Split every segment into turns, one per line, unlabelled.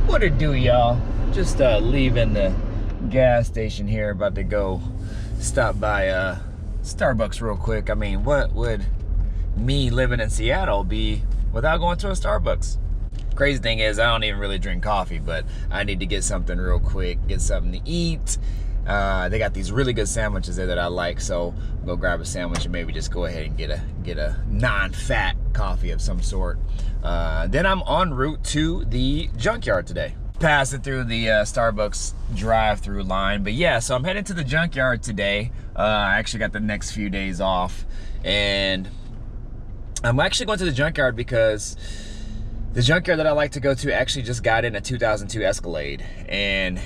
What it do, y'all? Just leaving the gas station here, about to go stop by Starbucks real quick. I mean, what would me living in Seattle be without going to a Starbucks? Crazy thing is, I don't even really drink coffee, but I need to get something real quick, get something to eat. They got these really good sandwiches there that I like, so I'll go grab a sandwich and maybe just go ahead and get a non-fat coffee of some sort. Then I'm en route to the junkyard today. Passing through the Starbucks drive-through line, but yeah, so I'm heading to the junkyard today. I actually got the next few days off, and I'm actually going to the junkyard because the junkyard that I like to go to actually just got in a 2002 Escalade, and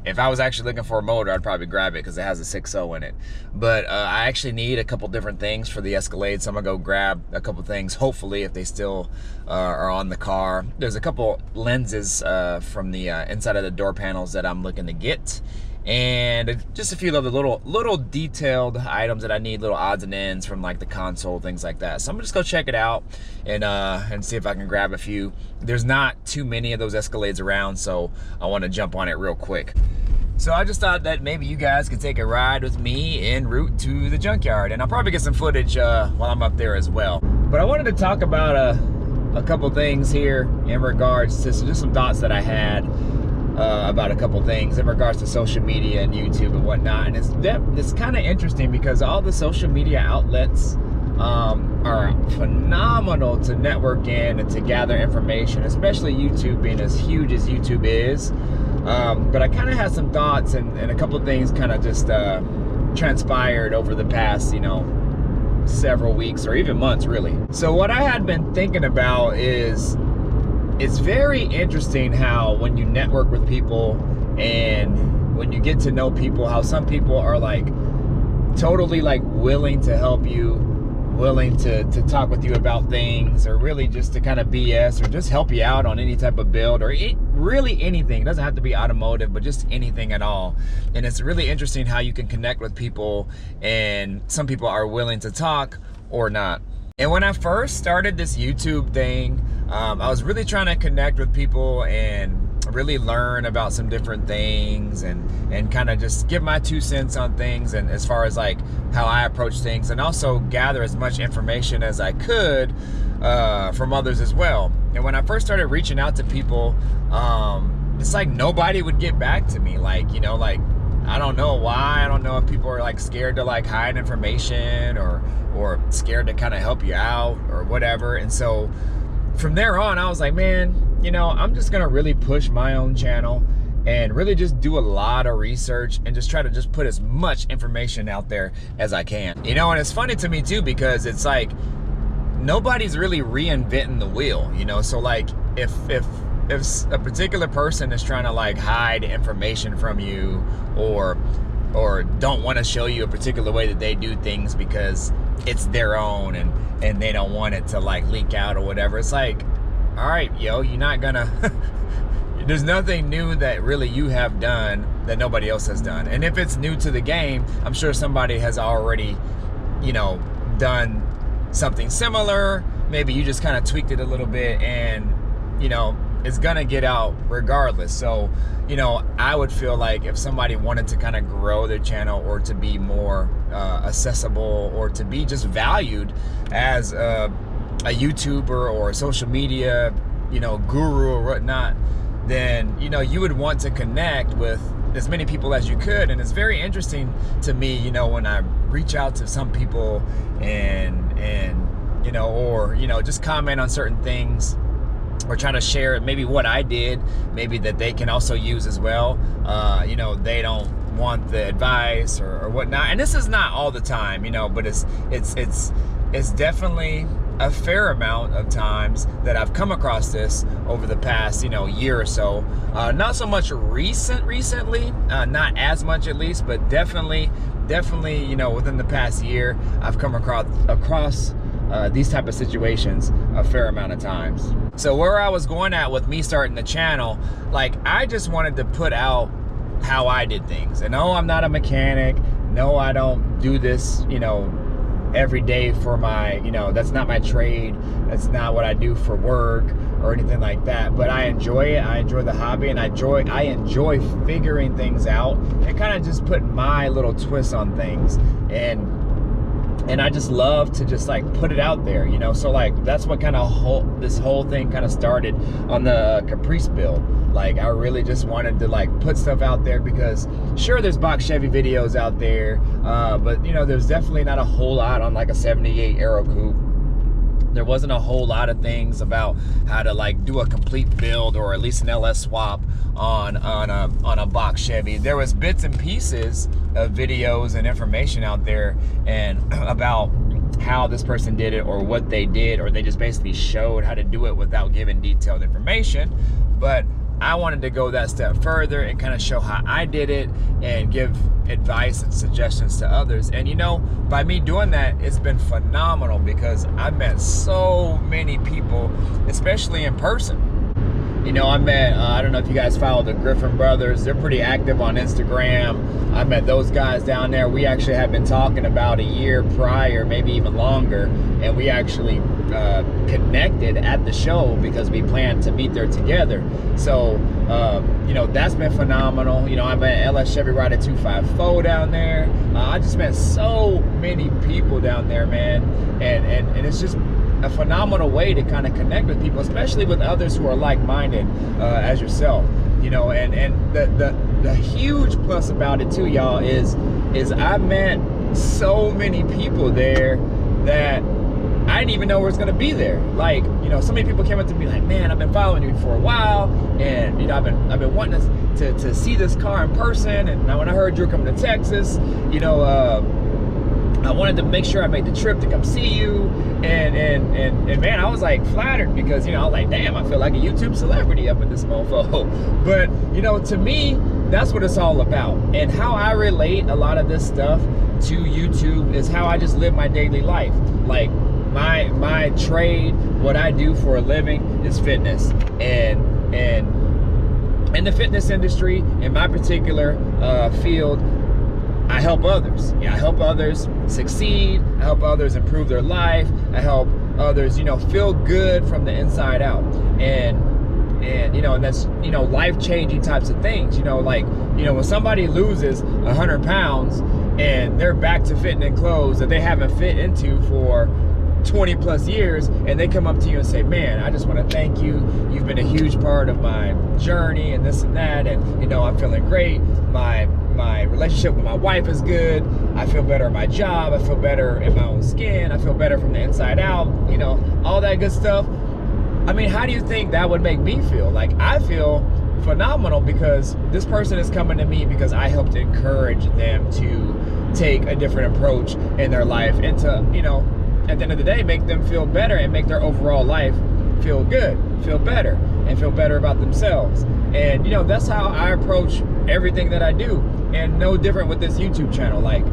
if I was actually looking for a motor, I'd probably grab it because it has a 6.0 in it. But I actually need a couple different things for the Escalade, so I'm gonna go grab a couple things, hopefully, if they still are on the car. There's a couple lenses from the inside of the door panels that I'm looking to get, and just a few other little detailed items that I need, little odds and ends from like the console, things like that. So I'm just gonna check it out and see if I can grab a few. There's not too many of those Escalades around, so I want to jump on it real quick. So I just thought that maybe you guys could take a ride with me en route to the junkyard, and I'll probably get some footage while I'm up there as well. But I wanted to talk about a couple things here in regards to just some thoughts that I had about a couple things in regards to social media and YouTube and whatnot. And it's kind of interesting because all the social media outlets are phenomenal to network in and to gather information, especially YouTube being as huge as YouTube is. But I kind of had some thoughts and a couple of things kind of just transpired over the past, several weeks or even months, really. So what I had been thinking about is, it's very interesting how when you network with people and when you get to know people, how some people are like totally like willing to help you, willing to talk with you about things, or really just to kind of BS or just help you out on any type of build, or really anything. It doesn't have to be automotive, but just anything at all. And it's really interesting how you can connect with people, and some people are willing to talk or not. And when I first started this YouTube thing, I was really trying to connect with people and really learn about some different things and kind of just give my 2 cents on things, and as far as like how I approach things, and also gather as much information as I could from others as well. And when I first started reaching out to people, it's like nobody would get back to me. Like, like, I don't know why. I don't know if people are like scared to like hide information or scared to kind of help you out or whatever. And so from there on, I was like, man, I'm just gonna really push my own channel and really just do a lot of research and just try to just put as much information out there as I can. And it's funny to me too, because it's like nobody's really reinventing the wheel, so like if a particular person is trying to like hide information from you or don't want to show you a particular way that they do things because it's their own and they don't want it to like leak out or whatever, it's like, all right, you're not gonna there's nothing new that really you have done that nobody else has done. And if it's new to the game, I'm sure somebody has already done something similar. Maybe you just kind of tweaked it a little bit, and it's gonna get out regardless. So I would feel like if somebody wanted to kind of grow their channel, or to be more accessible, or to be just valued as a YouTuber or a social media guru or whatnot, then you would want to connect with as many people as you could. And it's very interesting to me, when I reach out to some people and or just comment on certain things, or trying to share maybe what I did, maybe that they can also use as well. They don't want the advice or whatnot. And this is not all the time, but it's definitely a fair amount of times that I've come across this over the past, year or so. Not so much recently, not as much at least, but definitely, within the past year, I've come across these type of situations a fair amount of times. So where I was going at with me starting the channel, like, I just wanted to put out how I did things. And no, I'm not a mechanic. No, I don't do this, every day for my, that's not my trade. That's not what I do for work. or anything like that, but I enjoy it. I enjoy the hobby, and I enjoy figuring things out and kind of just putting my little twist on things, and I just love to just like put it out there, you know. So like that's what kind of this whole thing kind of started on the Caprice build. Like I really just wanted to like put stuff out there, because sure, there's box Chevy videos out there, but you know, there's definitely not a whole lot on like a 78 Aero Coupe. There wasn't a whole lot of things about how to like do a complete build, or at least an LS swap on a box Chevy. There was bits and pieces of videos and information out there and about how this person did it, or what they did, or they just basically showed how to do it without giving detailed information. But I wanted to go that step further and kind of show how I did it and give advice and suggestions to others. And you know, by me doing that, it's been phenomenal, because I've met so many people, especially in person. You know, I met, I don't know if you guys follow the Griffin Brothers. They're pretty active on Instagram. I met those guys down there. We actually have been talking about a year prior, maybe even longer, and we actually connected at the show because we planned to meet there together. So, you know, that's been phenomenal. You know, I met LS Chevy Rider 254 down there. I just met so many people down there, man, and it's just a phenomenal way to kind of connect with people, especially with others who are like-minded as yourself. You know, and the huge plus about it too, y'all, is I met so many people there that I didn't even know was gonna be there. Like, you know, so many people came up to me like, man, I've been following you for a while, and you know, I've been wanting to see this car in person, and now when I heard you were coming to Texas, you know, I wanted to make sure I made the trip to come see you, and man, I was like flattered, because you know, I was like, damn, I feel like a YouTube celebrity up in this mofo. But you know, to me, that's what it's all about. And how I relate a lot of this stuff to YouTube is how I just live my daily life. Like my trade, what I do for a living, is fitness, and in the fitness industry, in my particular field, I help others. Yeah, I help others succeed. I help others improve their life. I help others, you know, feel good from the inside out. And you know, and that's, you know, life-changing types of things. You know, like, you know, when somebody loses 100 pounds and they're back to fitting in clothes that they haven't fit into for 20 plus years, and they come up to you and say, man, I just want to thank you. You've been a huge part of my journey, and this and that, and you know, I'm feeling great. My relationship with my wife is good. I feel better at my job. I feel better in my own skin. I feel better from the inside out. You know, all that good stuff. I mean, how do you think that would make me feel? Like, I feel phenomenal, because this person is coming to me because I helped encourage them to take a different approach in their life, and to, you know, at the end of the day, make them feel better and make their overall life feel good, feel better, and feel better about themselves. And you know, that's how I approach everything that I do. And no different with this YouTube channel. Like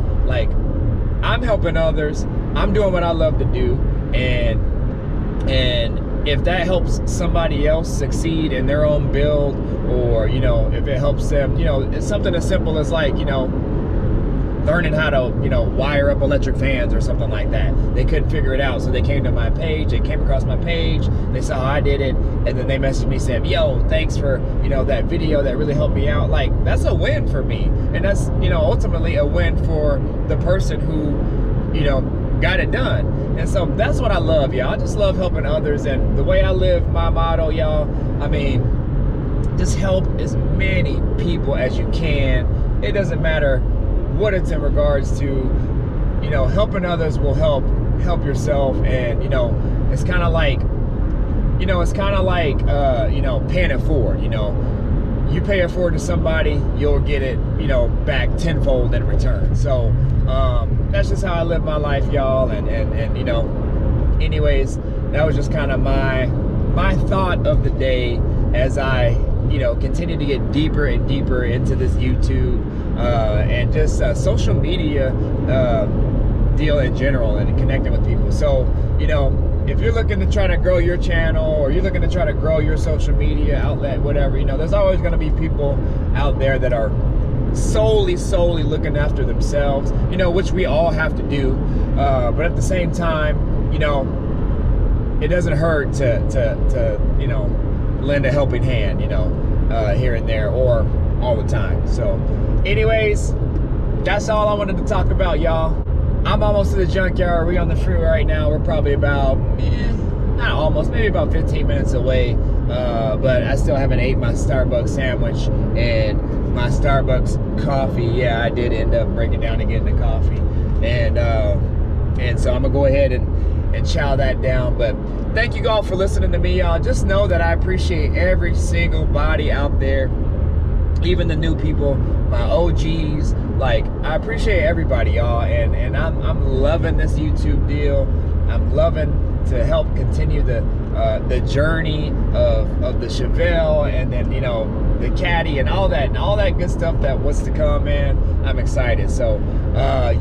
I'm helping others, I'm doing what I love to do, and if that helps somebody else succeed in their own build, or you know, if it helps them, you know, it's something as simple as like, you know, learning how to, you know, wire up electric fans or something like that. They couldn't figure it out, so they came to my page, they came across my page, they saw how I did it, and then they messaged me saying, yo, thanks for, you know, that video, that really helped me out. Like, that's a win for me, and that's, you know, ultimately a win for the person who, you know, got it done. And so that's what I love, y'all. I just love helping others, and the way I live my motto, y'all, I mean, just help as many people as you can. It doesn't matter what it's in regards to, you know, helping others will help yourself. And you know, it's kind of like, you know, you know, paying it forward. You know, you pay it forward to somebody, you'll get it, you know, back tenfold in return. So that's just how I live my life, y'all. And you know, anyways, that was just kind of my thought of the day as I, you know, continue to get deeper and deeper into this YouTube and just social media deal in general, and connecting with people. So, you know, if you're looking to try to grow your channel, or you're looking to try to grow your social media outlet, whatever, you know, there's always going to be people out there that are solely looking after themselves, you know, which we all have to do. But at the same time, you know, it doesn't hurt to you know, lend a helping hand, you know, here and there, or all the time. So anyways, that's all I wanted to talk about, y'all. I'm almost to the junkyard. We're on the freeway right now. We're probably about, not almost, maybe about 15 minutes away. But I still haven't ate my Starbucks sandwich and my Starbucks coffee. Yeah, I did end up breaking down and getting the coffee. And so I'm gonna go ahead and chow that down. But thank you all for listening to me, y'all. Just know that I appreciate every single body out there, even the new people, my OGs. Like, I appreciate everybody, y'all, and I'm loving this YouTube deal. I'm loving to help continue the journey of the Chevelle, and then, you know, the Caddy and all that good stuff that was to come, man. I'm excited. So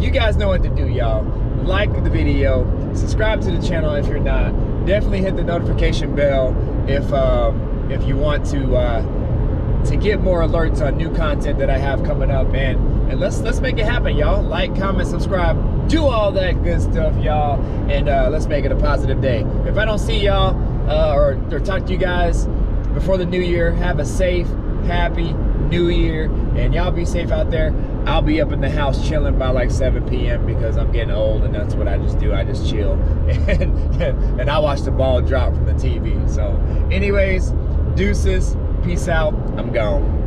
you guys know what to do, y'all. Like the video, subscribe to the channel if you're not. Definitely hit the notification bell if you want to get more alerts on new content that I have coming up, and let's make it happen, y'all. Like, comment, subscribe, do all that good stuff, y'all, and let's make it a positive day. If I don't see y'all or talk to you guys before the new year, have a safe, happy new year, and y'all be safe out there. I'll be up in the house chilling by like 7 p.m. because I'm getting old, and that's what I just do. I just chill and I watch the ball drop from the TV. So anyways, deuces, peace out, I'm gone.